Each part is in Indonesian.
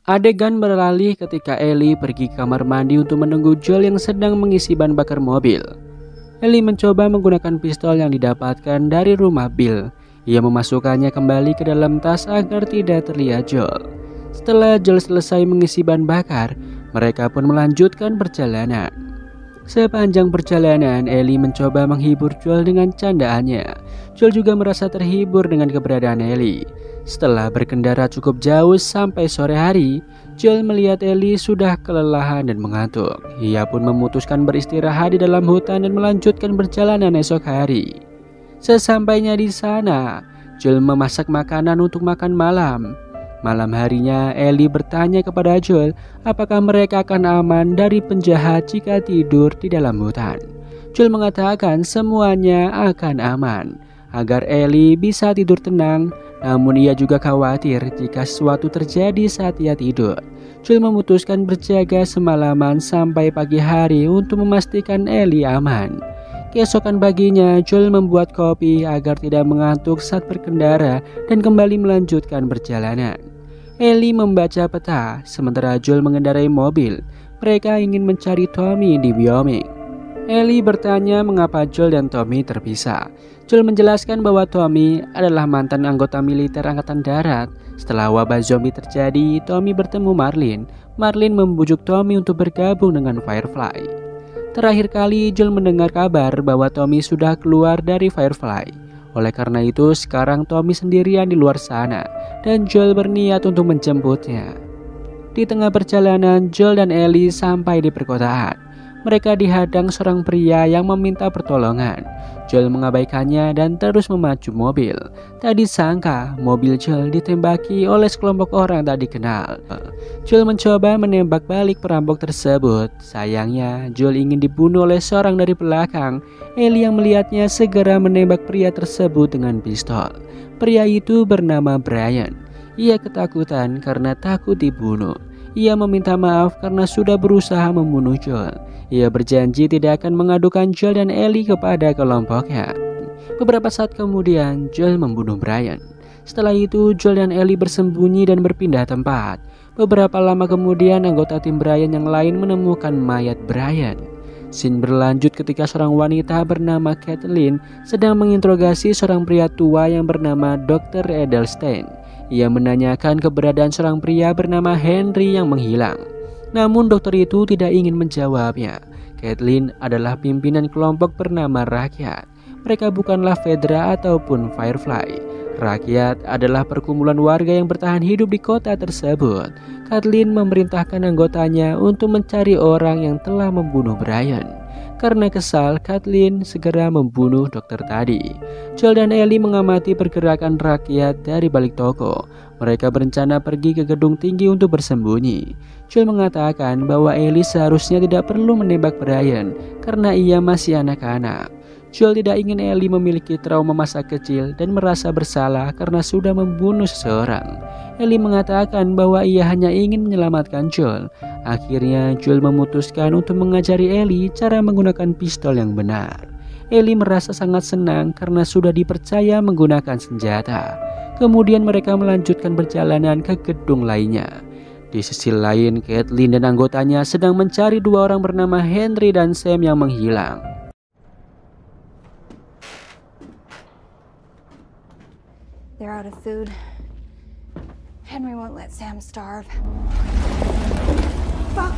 Adegan beralih ketika Ellie pergi ke kamar mandi untuk menunggu Joel yang sedang mengisi bahan bakar mobil. Ellie mencoba menggunakan pistol yang didapatkan dari rumah Bill. Ia memasukkannya kembali ke dalam tas agar tidak terlihat Joel. Setelah Joel selesai mengisi bahan bakar, mereka pun melanjutkan perjalanan. Sepanjang perjalanan, Ellie mencoba menghibur Joel dengan candaannya. Joel juga merasa terhibur dengan keberadaan Ellie. Setelah berkendara cukup jauh sampai sore hari, Joel melihat Ellie sudah kelelahan dan mengantuk. Ia pun memutuskan beristirahat di dalam hutan dan melanjutkan perjalanan esok hari. Sesampainya di sana, Joel memasak makanan untuk makan malam. Malam harinya, Ellie bertanya kepada Joel apakah mereka akan aman dari penjahat jika tidur di dalam hutan. Joel mengatakan semuanya akan aman agar Ellie bisa tidur tenang, namun ia juga khawatir jika sesuatu terjadi saat ia tidur. Joel memutuskan berjaga semalaman sampai pagi hari untuk memastikan Ellie aman. Keesokan paginya, Joel membuat kopi agar tidak mengantuk saat berkendara dan kembali melanjutkan perjalanan. Ellie membaca peta, sementara Joel mengendarai mobil. Mereka ingin mencari Tommy di Wyoming. Ellie bertanya mengapa Joel dan Tommy terpisah. Joel menjelaskan bahwa Tommy adalah mantan anggota militer angkatan darat. Setelah wabah zombie terjadi, Tommy bertemu Marlin. Marlin membujuk Tommy untuk bergabung dengan Firefly. Terakhir kali Joel mendengar kabar bahwa Tommy sudah keluar dari Firefly. Oleh karena itu, sekarang Tommy sendirian di luar sana dan Joel berniat untuk menjemputnya. Di tengah perjalanan, Joel dan Ellie sampai di perkotaan. Mereka dihadang seorang pria yang meminta pertolongan. Joel mengabaikannya dan terus memacu mobil. Tak disangka, mobil Joel ditembaki oleh sekelompok orang tak dikenal. Joel mencoba menembak balik perampok tersebut. Sayangnya, Joel ingin dibunuh oleh seorang dari belakang. Ellie yang melihatnya segera menembak pria tersebut dengan pistol. Pria itu bernama Brian. Ia ketakutan karena takut dibunuh. Ia meminta maaf karena sudah berusaha membunuh Joel. Ia berjanji tidak akan mengadukan Joel dan Ellie kepada kelompoknya. Beberapa saat kemudian, Joel membunuh Brian. Setelah itu, Joel dan Ellie bersembunyi dan berpindah tempat. Beberapa lama kemudian, anggota tim Brian yang lain menemukan mayat Brian. Scene berlanjut ketika seorang wanita bernama Kathleen sedang menginterogasi seorang pria tua yang bernama Dr. Edelstein. Ia menanyakan keberadaan seorang pria bernama Henry yang menghilang. Namun dokter itu tidak ingin menjawabnya. Kathleen adalah pimpinan kelompok bernama Rakyat. Mereka bukanlah Fedra ataupun Firefly. Rakyat adalah perkumpulan warga yang bertahan hidup di kota tersebut. Kathleen memerintahkan anggotanya untuk mencari orang yang telah membunuh Brian. Karena kesal, Kathleen segera membunuh dokter tadi. Joel dan Ellie mengamati pergerakan rakyat dari balik toko. Mereka berencana pergi ke gedung tinggi untuk bersembunyi. Joel mengatakan bahwa Ellie seharusnya tidak perlu menembak Brian karena ia masih anak-anak. Joel tidak ingin Ellie memiliki trauma masa kecil dan merasa bersalah karena sudah membunuh seseorang. Ellie mengatakan bahwa ia hanya ingin menyelamatkan Joel. Akhirnya Joel memutuskan untuk mengajari Ellie cara menggunakan pistol yang benar. Ellie merasa sangat senang karena sudah dipercaya menggunakan senjata. Kemudian mereka melanjutkan perjalanan ke gedung lainnya. Di sisi lain, Kathleen dan anggotanya sedang mencari dua orang bernama Henry dan Sam yang menghilang. They're out of food. Henry won't let Sam starve. Fuck!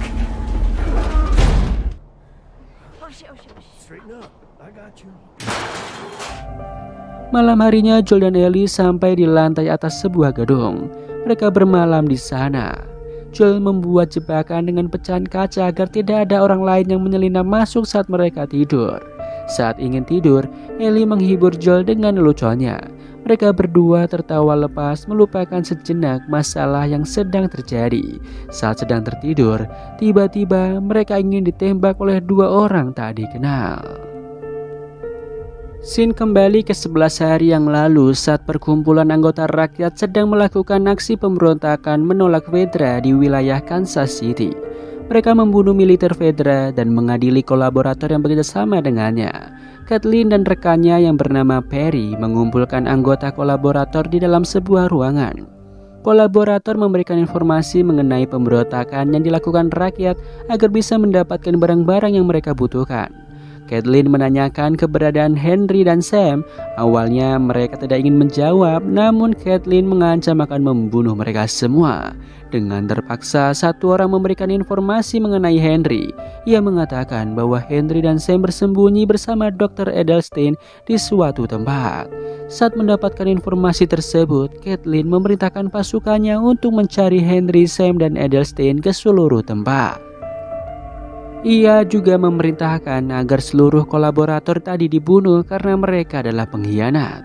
Oh shit. Straighten up. I got you. Malam harinya, Joel dan Ellie sampai di lantai atas sebuah gedung. Mereka bermalam di sana. Joel membuat jebakan dengan pecahan kaca agar tidak ada orang lain yang menyelinap masuk saat mereka tidur. Saat ingin tidur, Ellie menghibur Joel dengan leluconnya. Mereka berdua tertawa lepas, melupakan sejenak masalah yang sedang terjadi. Saat sedang tertidur, tiba-tiba mereka ingin ditembak oleh dua orang tak dikenal. Scene kembali ke 11 hari yang lalu saat perkumpulan anggota rakyat sedang melakukan aksi pemberontakan menolak Fedra di wilayah Kansas City. Mereka membunuh militer Fedra dan mengadili kolaborator yang bekerja sama dengannya. Kathleen dan rekannya yang bernama Perry mengumpulkan anggota kolaborator di dalam sebuah ruangan. Kolaborator memberikan informasi mengenai pemberontakan yang dilakukan rakyat agar bisa mendapatkan barang-barang yang mereka butuhkan. Caitlin menanyakan keberadaan Henry dan Sam. Awalnya mereka tidak ingin menjawab, namun Caitlin mengancam akan membunuh mereka semua. Dengan terpaksa, satu orang memberikan informasi mengenai Henry. Ia mengatakan bahwa Henry dan Sam bersembunyi bersama Dr. Edelstein di suatu tempat. Saat mendapatkan informasi tersebut, Caitlin memerintahkan pasukannya untuk mencari Henry, Sam, dan Edelstein ke seluruh tempat. Ia juga memerintahkan agar seluruh kolaborator tadi dibunuh karena mereka adalah pengkhianat.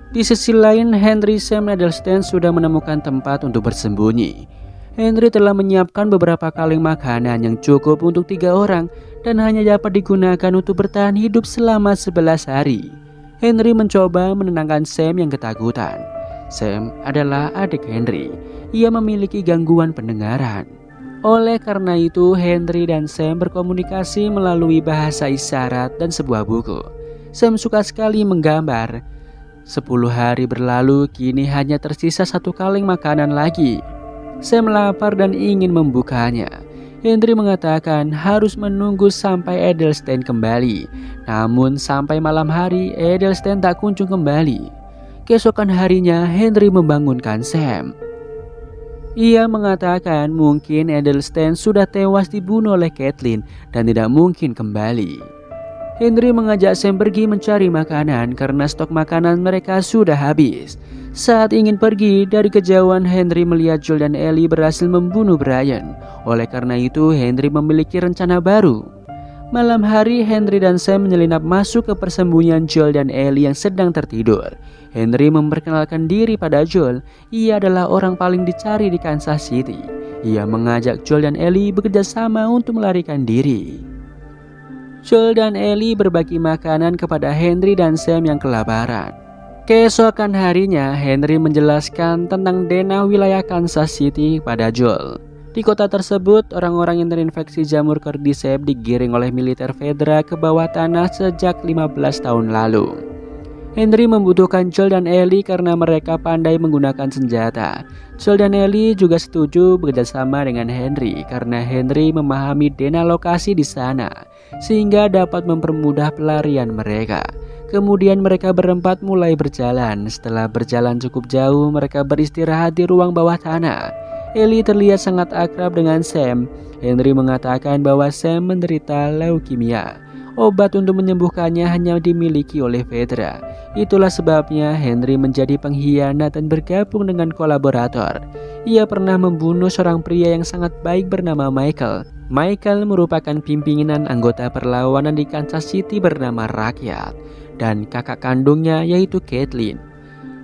Di sisi lain, Henry, Sam, dan Edelstein sudah menemukan tempat untuk bersembunyi. Henry telah menyiapkan beberapa kaleng makanan yang cukup untuk 3 orang dan hanya dapat digunakan untuk bertahan hidup selama 11 hari. Henry mencoba menenangkan Sam yang ketakutan. Sam adalah adik Henry. Ia memiliki gangguan pendengaran. Oleh karena itu, Henry dan Sam berkomunikasi melalui bahasa isyarat dan sebuah buku. Sam suka sekali menggambar. 10 hari berlalu, kini hanya tersisa 1 kaleng makanan lagi. Sam lapar dan ingin membukanya. Henry mengatakan harus menunggu sampai Edelstein kembali. Namun sampai malam hari, Edelstein tak kunjung kembali. Keesokan harinya, Henry membangunkan Sam. Ia mengatakan mungkin Edelstein sudah tewas dibunuh oleh Caitlin dan tidak mungkin kembali. Henry mengajak Sam pergi mencari makanan karena stok makanan mereka sudah habis. Saat ingin pergi, dari kejauhan Henry melihat Joel dan Ellie berhasil membunuh Brian. Oleh karena itu, Henry memiliki rencana baru. Malam hari, Henry dan Sam menyelinap masuk ke persembunyian Joel dan Ellie yang sedang tertidur. Henry memperkenalkan diri pada Joel. Ia adalah orang paling dicari di Kansas City. Ia mengajak Joel dan Ellie bekerja sama untuk melarikan diri. Joel dan Ellie berbagi makanan kepada Henry dan Sam yang kelaparan. Keesokan harinya, Henry menjelaskan tentang denah wilayah Kansas City pada Joel. Di kota tersebut, orang-orang yang terinfeksi jamur cordyceps digiring oleh militer federal ke bawah tanah sejak 15 tahun lalu. Henry membutuhkan Joel dan Ellie karena mereka pandai menggunakan senjata. Joel dan Ellie juga setuju bekerjasama dengan Henry karena Henry memahami denah lokasi di sana, sehingga dapat mempermudah pelarian mereka. Kemudian mereka berempat mulai berjalan. Setelah berjalan cukup jauh, mereka beristirahat di ruang bawah tanah. Ellie terlihat sangat akrab dengan Sam. Henry mengatakan bahwa Sam menderita leukemia. Obat untuk menyembuhkannya hanya dimiliki oleh Fedra. Itulah sebabnya Henry menjadi pengkhianat dan bergabung dengan kolaborator. Ia pernah membunuh seorang pria yang sangat baik bernama Michael. Michael merupakan pimpinan anggota perlawanan di Kansas City bernama Rakyat, dan kakak kandungnya yaitu Caitlin.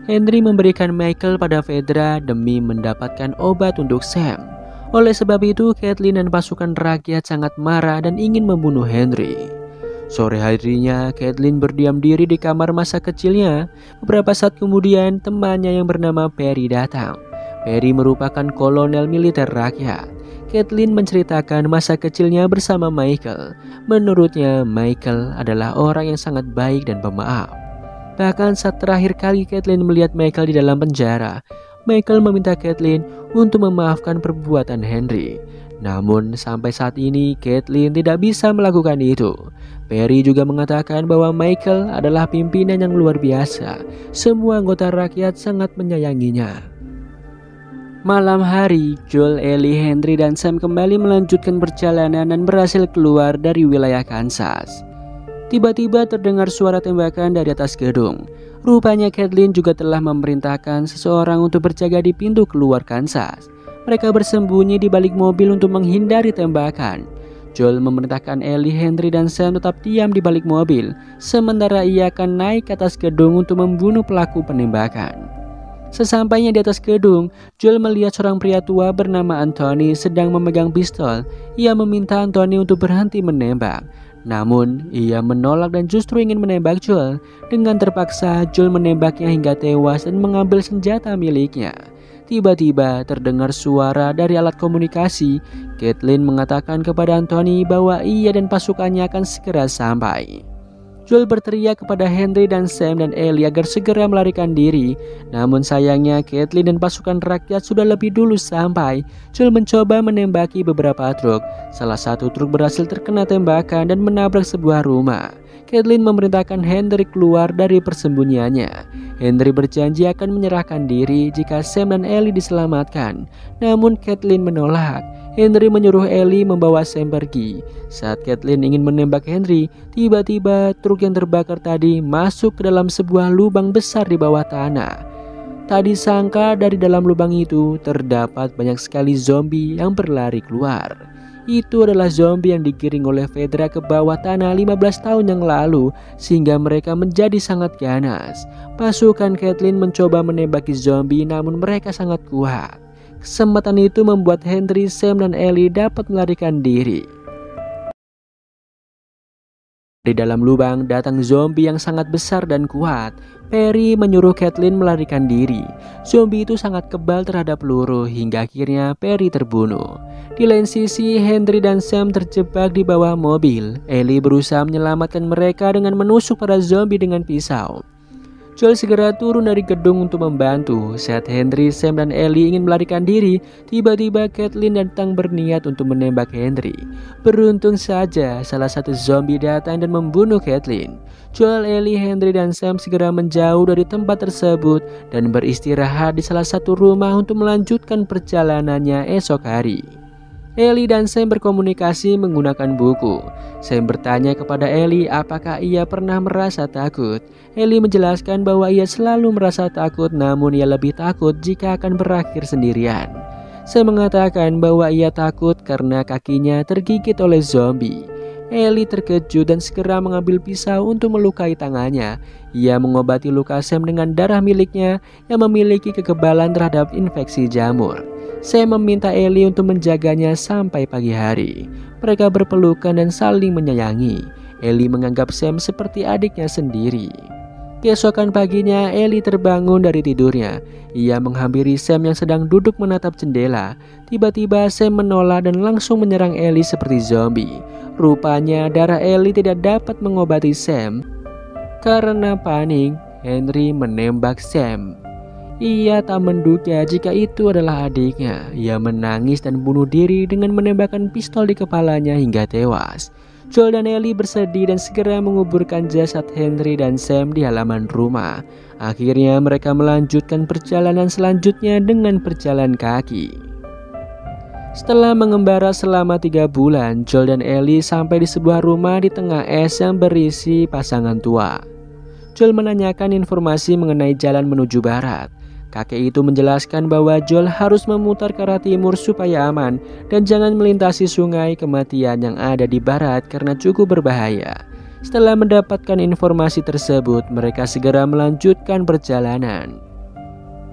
Henry memberikan Michael pada Fedra demi mendapatkan obat untuk Sam. Oleh sebab itu, Caitlin dan pasukan rakyat sangat marah dan ingin membunuh Henry. Sore harinya, Caitlin berdiam diri di kamar masa kecilnya. Beberapa saat kemudian, temannya yang bernama Perry datang. Perry merupakan kolonel militer rakyat. Caitlin menceritakan masa kecilnya bersama Michael. Menurutnya, Michael adalah orang yang sangat baik dan pemaaf. Bahkan saat terakhir kali Caitlin melihat Michael di dalam penjara, Michael meminta Caitlin untuk memaafkan perbuatan Henry. Namun sampai saat ini Caitlin tidak bisa melakukan itu. Perry juga mengatakan bahwa Michael adalah pimpinan yang luar biasa. Semua anggota rakyat sangat menyayanginya. Malam hari, Joel, Ellie, Henry, dan Sam kembali melanjutkan perjalanan dan berhasil keluar dari wilayah Kansas. Tiba-tiba terdengar suara tembakan dari atas gedung. Rupanya Caitlin juga telah memerintahkan seseorang untuk berjaga di pintu keluar Kansas. Mereka bersembunyi di balik mobil untuk menghindari tembakan. Joel memerintahkan Ellie, Henry, dan Sam tetap diam di balik mobil, sementara ia akan naik ke atas gedung untuk membunuh pelaku penembakan. Sesampainya di atas gedung, Joel melihat seorang pria tua bernama Anthony sedang memegang pistol. Ia meminta Anthony untuk berhenti menembak. Namun, ia menolak dan justru ingin menembak Joel. Dengan terpaksa, Joel menembaknya hingga tewas dan mengambil senjata miliknya. Tiba-tiba terdengar suara dari alat komunikasi. Caitlin mengatakan kepada Anthony bahwa ia dan pasukannya akan segera sampai. Joel berteriak kepada Henry dan Sam dan Ellie agar segera melarikan diri. Namun sayangnya Caitlin dan pasukan rakyat sudah lebih dulu sampai. Joel mencoba menembaki beberapa truk. Salah satu truk berhasil terkena tembakan dan menabrak sebuah rumah. Caitlin memerintahkan Henry keluar dari persembunyiannya. Henry berjanji akan menyerahkan diri jika Sam dan Ellie diselamatkan. Namun Caitlin menolak. Henry menyuruh Ellie membawa Sam pergi. Saat Caitlin ingin menembak Henry, tiba-tiba truk yang terbakar tadi masuk ke dalam sebuah lubang besar di bawah tanah. Tak disangka dari dalam lubang itu terdapat banyak sekali zombie yang berlari keluar. Itu adalah zombie yang digiring oleh Fedra ke bawah tanah 15 tahun yang lalu sehingga mereka menjadi sangat ganas. Pasukan Caitlin mencoba menembaki zombie namun mereka sangat kuat. Kesempatan itu membuat Henry, Sam, dan Ellie dapat melarikan diri. Di dalam lubang datang zombie yang sangat besar dan kuat. Perry menyuruh Caitlin melarikan diri. Zombie itu sangat kebal terhadap peluru hingga akhirnya Perry terbunuh. Di lain sisi, Henry dan Sam terjebak di bawah mobil. Ellie berusaha menyelamatkan mereka dengan menusuk para zombie dengan pisau. Joel segera turun dari gedung untuk membantu. Saat Henry, Sam, dan Ellie ingin melarikan diri, tiba-tiba Caitlin datang berniat untuk menembak Henry. Beruntung saja, salah satu zombie datang dan membunuh Caitlin. Joel, Ellie, Henry, dan Sam segera menjauh dari tempat tersebut dan beristirahat di salah satu rumah untuk melanjutkan perjalanannya esok hari. Ellie dan Sam berkomunikasi menggunakan buku. Sam bertanya kepada Ellie apakah ia pernah merasa takut. Ellie menjelaskan bahwa ia selalu merasa takut namun ia lebih takut jika akan berakhir sendirian. Sam mengatakan bahwa ia takut karena kakinya tergigit oleh zombie. Ellie terkejut dan segera mengambil pisau untuk melukai tangannya. Ia mengobati luka Sam dengan darah miliknya yang memiliki kekebalan terhadap infeksi jamur. Sam meminta Ellie untuk menjaganya sampai pagi hari. Mereka berpelukan dan saling menyayangi. Ellie menganggap Sam seperti adiknya sendiri. Keesokan paginya, Ellie terbangun dari tidurnya. Ia menghampiri Sam yang sedang duduk menatap jendela. Tiba-tiba Sam menolak dan langsung menyerang Ellie seperti zombie. Rupanya darah Ellie tidak dapat mengobati Sam. Karena panik, Henry menembak Sam. Ia tak menduga jika itu adalah adiknya. Ia menangis dan bunuh diri dengan menembakkan pistol di kepalanya hingga tewas. Joel dan Ellie bersedih dan segera menguburkan jasad Henry dan Sam di halaman rumah. Akhirnya mereka melanjutkan perjalanan selanjutnya dengan berjalan kaki. Setelah mengembara selama 3 bulan, Joel dan Ellie sampai di sebuah rumah di tengah es yang berisi pasangan tua. Joel menanyakan informasi mengenai jalan menuju barat. Kakek itu menjelaskan bahwa Joel harus memutar ke arah timur supaya aman dan jangan melintasi sungai kematian yang ada di barat karena cukup berbahaya. Setelah mendapatkan informasi tersebut, mereka segera melanjutkan perjalanan.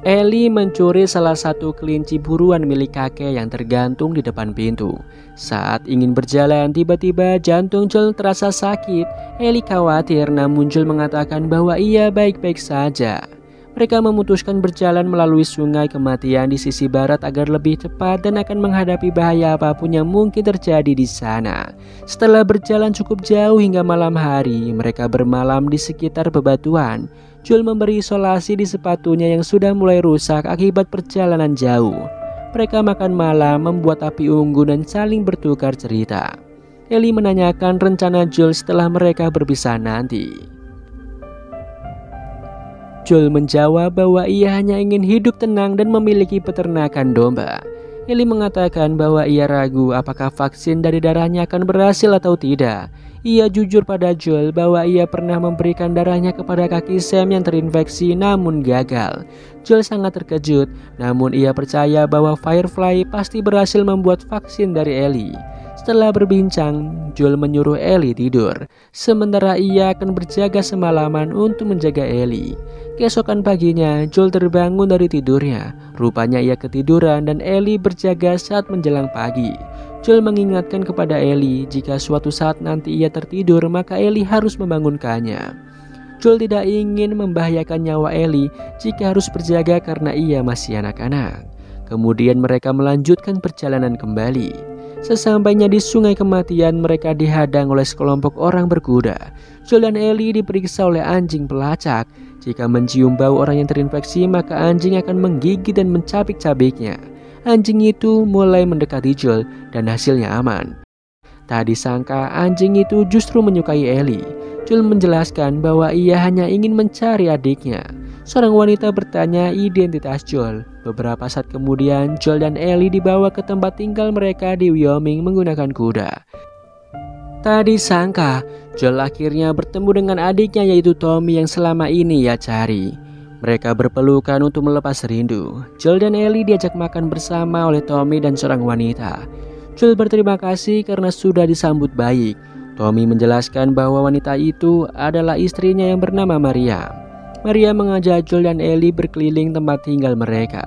Ellie mencuri salah satu kelinci buruan milik kakek yang tergantung di depan pintu. Saat ingin berjalan, tiba-tiba jantung Joel terasa sakit. Ellie khawatir, namun Joel mengatakan bahwa ia baik-baik saja. Mereka memutuskan berjalan melalui sungai kematian di sisi barat agar lebih cepat dan akan menghadapi bahaya apapun yang mungkin terjadi di sana. Setelah berjalan cukup jauh hingga malam hari, mereka bermalam di sekitar bebatuan. Joel memberi isolasi di sepatunya yang sudah mulai rusak akibat perjalanan jauh. Mereka makan malam, membuat api unggun dan saling bertukar cerita. Ellie menanyakan rencana Joel setelah mereka berpisah nanti. Joel menjawab bahwa ia hanya ingin hidup tenang dan memiliki peternakan domba. Ellie mengatakan bahwa ia ragu apakah vaksin dari darahnya akan berhasil atau tidak. Ia jujur pada Joel bahwa ia pernah memberikan darahnya kepada kaki Sam yang terinfeksi namun gagal. Joel sangat terkejut, namun ia percaya bahwa Firefly pasti berhasil membuat vaksin dari Ellie. Setelah berbincang, Joel menyuruh Ellie tidur. Sementara ia akan berjaga semalaman untuk menjaga Ellie. Keesokan paginya, Joel terbangun dari tidurnya. Rupanya ia ketiduran dan Ellie berjaga saat menjelang pagi. Joel mengingatkan kepada Ellie jika suatu saat nanti ia tertidur, maka Ellie harus membangunkannya. Joel tidak ingin membahayakan nyawa Ellie jika harus berjaga karena ia masih anak-anak. Kemudian mereka melanjutkan perjalanan kembali. Sesampainya di sungai kematian, mereka dihadang oleh sekelompok orang berkuda. Joel dan Ellie diperiksa oleh anjing pelacak. Jika mencium bau orang yang terinfeksi, maka anjing akan menggigit dan mencabik-cabiknya. Anjing itu mulai mendekati Joel dan hasilnya aman. Tak disangka anjing itu justru menyukai Ellie. Joel menjelaskan bahwa ia hanya ingin mencari adiknya. Seorang wanita bertanya identitas Joel. Beberapa saat kemudian, Joel dan Ellie dibawa ke tempat tinggal mereka di Wyoming menggunakan kuda. Tak disangka, Joel akhirnya bertemu dengan adiknya yaitu Tommy yang selama ini ia cari. Mereka berpelukan untuk melepas rindu. Joel dan Ellie diajak makan bersama oleh Tommy dan seorang wanita. Joel berterima kasih karena sudah disambut baik. Tommy menjelaskan bahwa wanita itu adalah istrinya yang bernama Maria. Maria mengajak Joel dan Ellie berkeliling tempat tinggal mereka.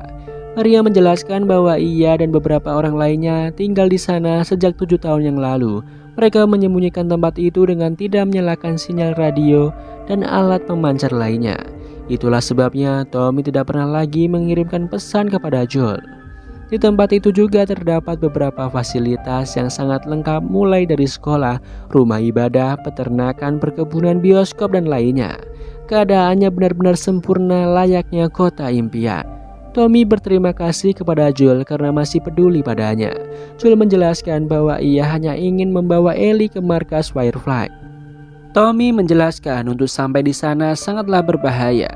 Maria menjelaskan bahwa ia dan beberapa orang lainnya tinggal di sana sejak 7 tahun yang lalu. Mereka menyembunyikan tempat itu dengan tidak menyalakan sinyal radio dan alat pemancar lainnya. Itulah sebabnya Tommy tidak pernah lagi mengirimkan pesan kepada Joel. Di tempat itu juga terdapat beberapa fasilitas yang sangat lengkap mulai dari sekolah, rumah ibadah, peternakan, perkebunan, bioskop, dan lainnya. Keadaannya benar-benar sempurna layaknya kota impian. Tommy berterima kasih kepada Joel karena masih peduli padanya. Joel menjelaskan bahwa ia hanya ingin membawa Ellie ke markas Firefly. Tommy menjelaskan untuk sampai di sana sangatlah berbahaya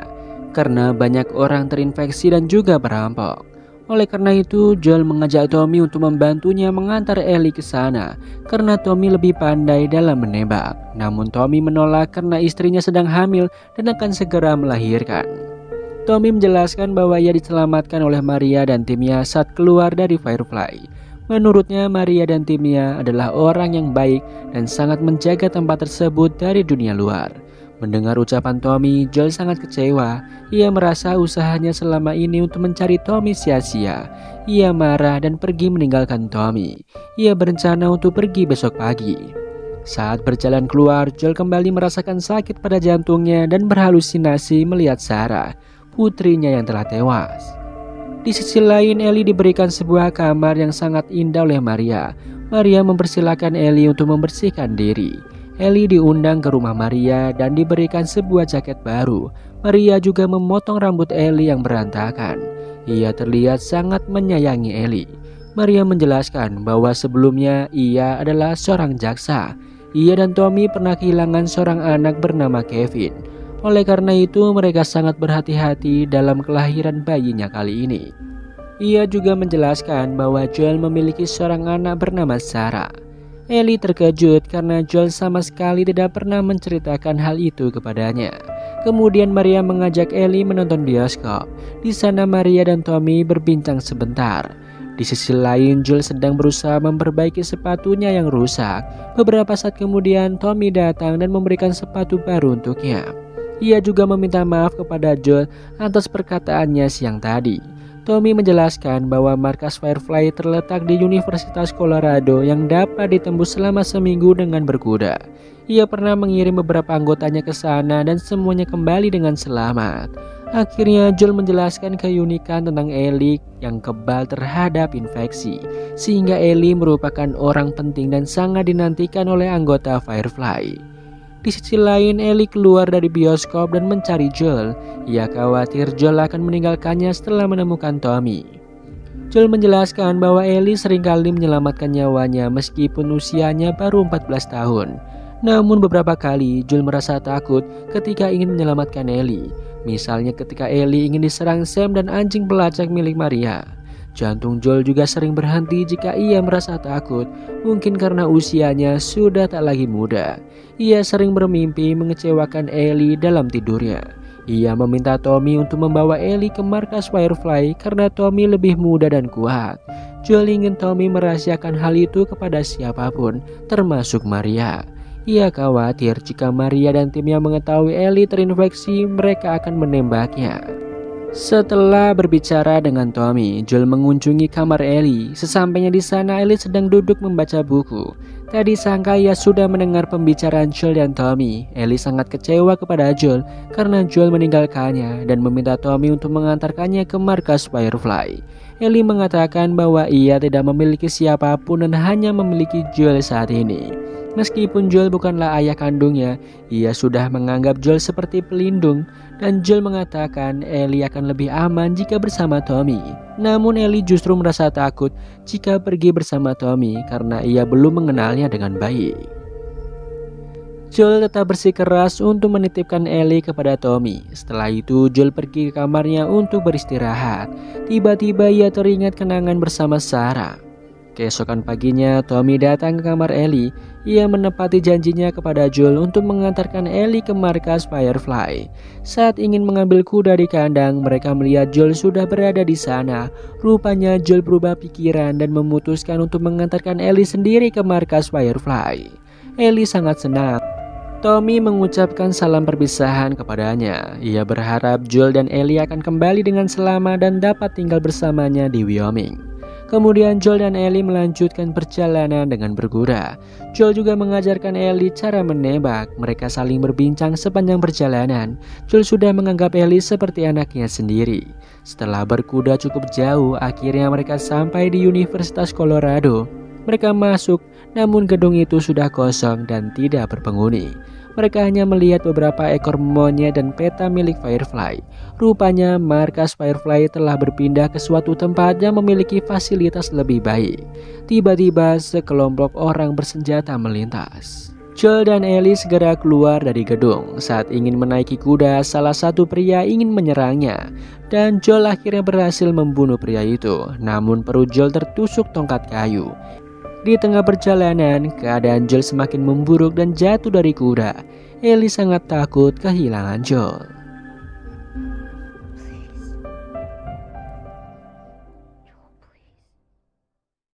karena banyak orang terinfeksi dan juga perampok. Oleh karena itu, Joel mengajak Tommy untuk membantunya mengantar Ellie ke sana karena Tommy lebih pandai dalam menembak. Namun Tommy menolak karena istrinya sedang hamil dan akan segera melahirkan. Tommy menjelaskan bahwa ia diselamatkan oleh Maria dan timnya saat keluar dari Firefly. Menurutnya, Maria dan timnya adalah orang yang baik dan sangat menjaga tempat tersebut dari dunia luar. Mendengar ucapan Tommy, Joel sangat kecewa. Ia merasa usahanya selama ini untuk mencari Tommy sia-sia. Ia marah dan pergi meninggalkan Tommy. Ia berencana untuk pergi besok pagi. Saat berjalan keluar, Joel kembali merasakan sakit pada jantungnya dan berhalusinasi melihat Sarah, putrinya yang telah tewas. Di sisi lain, Ellie diberikan sebuah kamar yang sangat indah oleh Maria. Maria mempersilahkan Ellie untuk membersihkan diri. Ellie diundang ke rumah Maria dan diberikan sebuah jaket baru. Maria juga memotong rambut Ellie yang berantakan. Ia terlihat sangat menyayangi Ellie. Maria menjelaskan bahwa sebelumnya ia adalah seorang jaksa. Ia dan Tommy pernah kehilangan seorang anak bernama Kevin. Oleh karena itu mereka sangat berhati-hati dalam kelahiran bayinya kali ini. Ia juga menjelaskan bahwa Joel memiliki seorang anak bernama Sarah. Ellie terkejut karena Joel sama sekali tidak pernah menceritakan hal itu kepadanya. Kemudian Maria mengajak Ellie menonton bioskop. Di sana Maria dan Tommy berbincang sebentar. Di sisi lain, Joel sedang berusaha memperbaiki sepatunya yang rusak. Beberapa saat kemudian Tommy datang dan memberikan sepatu baru untuknya. Ia juga meminta maaf kepada Joel atas perkataannya siang tadi. Tommy menjelaskan bahwa markas Firefly terletak di Universitas Colorado yang dapat ditembus selama seminggu dengan berkuda. Ia pernah mengirim beberapa anggotanya ke sana dan semuanya kembali dengan selamat. Akhirnya Joel menjelaskan keunikan tentang Ellie yang kebal terhadap infeksi, sehingga Ellie merupakan orang penting dan sangat dinantikan oleh anggota Firefly. Di sisi lain, Ellie keluar dari bioskop dan mencari Joel. Ia khawatir Joel akan meninggalkannya setelah menemukan Tommy. Joel menjelaskan bahwa Ellie seringkali menyelamatkan nyawanya meskipun usianya baru 14 tahun. Namun beberapa kali Joel merasa takut ketika ingin menyelamatkan Ellie. Misalnya ketika Ellie ingin diserang Sam dan anjing pelacak milik Maria. Jantung Joel juga sering berhenti jika ia merasa takut, mungkin karena usianya sudah tak lagi muda. Ia sering bermimpi mengecewakan Ellie dalam tidurnya. Ia meminta Tommy untuk membawa Ellie ke markas Firefly karena Tommy lebih muda dan kuat. Joel ingin Tommy merahasiakan hal itu kepada siapapun, termasuk Maria. Ia khawatir jika Maria dan timnya mengetahui Ellie terinfeksi, mereka akan menembaknya. Setelah berbicara dengan Tommy, Joel mengunjungi kamar Ellie. Sesampainya di sana, Ellie sedang duduk membaca buku. Tak disangka ia sudah mendengar pembicaraan Joel dan Tommy. Ellie sangat kecewa kepada Joel karena Joel meninggalkannya dan meminta Tommy untuk mengantarkannya ke markas Firefly. Ellie mengatakan bahwa ia tidak memiliki siapapun dan hanya memiliki Joel saat ini. Meskipun Joel bukanlah ayah kandungnya, ia sudah menganggap Joel seperti pelindung, dan Joel mengatakan Ellie akan lebih aman jika bersama Tommy. Namun Ellie justru merasa takut jika pergi bersama Tommy karena ia belum mengenalnya dengan baik. Joel tetap bersikeras untuk menitipkan Ellie kepada Tommy. Setelah itu Joel pergi ke kamarnya untuk beristirahat. Tiba-tiba ia teringat kenangan bersama Sarah. Keesokan paginya, Tommy datang ke kamar Ellie. Ia menepati janjinya kepada Joel untuk mengantarkan Ellie ke markas Firefly. Saat ingin mengambil kuda di kandang, mereka melihat Joel sudah berada di sana. Rupanya Joel berubah pikiran dan memutuskan untuk mengantarkan Ellie sendiri ke markas Firefly. Ellie sangat senang. Tommy mengucapkan salam perpisahan kepadanya. Ia berharap Joel dan Ellie akan kembali dengan selamat dan dapat tinggal bersamanya di Wyoming. Kemudian Joel dan Ellie melanjutkan perjalanan dengan berkuda. Joel juga mengajarkan Ellie cara menembak. Mereka saling berbincang sepanjang perjalanan. Joel sudah menganggap Ellie seperti anaknya sendiri. Setelah berkuda cukup jauh, akhirnya mereka sampai di Universitas Colorado. Mereka masuk, namun gedung itu sudah kosong dan tidak berpenghuni. Mereka hanya melihat beberapa ekor monyet dan peta milik Firefly. Rupanya markas Firefly telah berpindah ke suatu tempat yang memiliki fasilitas lebih baik. Tiba-tiba sekelompok orang bersenjata melintas. Joel dan Ellie segera keluar dari gedung. Saat ingin menaiki kuda, salah satu pria ingin menyerangnya. Dan Joel akhirnya berhasil membunuh pria itu. Namun perut Joel tertusuk tongkat kayu. Di tengah perjalanan, keadaan Joel semakin memburuk dan jatuh dari kuda. Ellie sangat takut kehilangan Joel.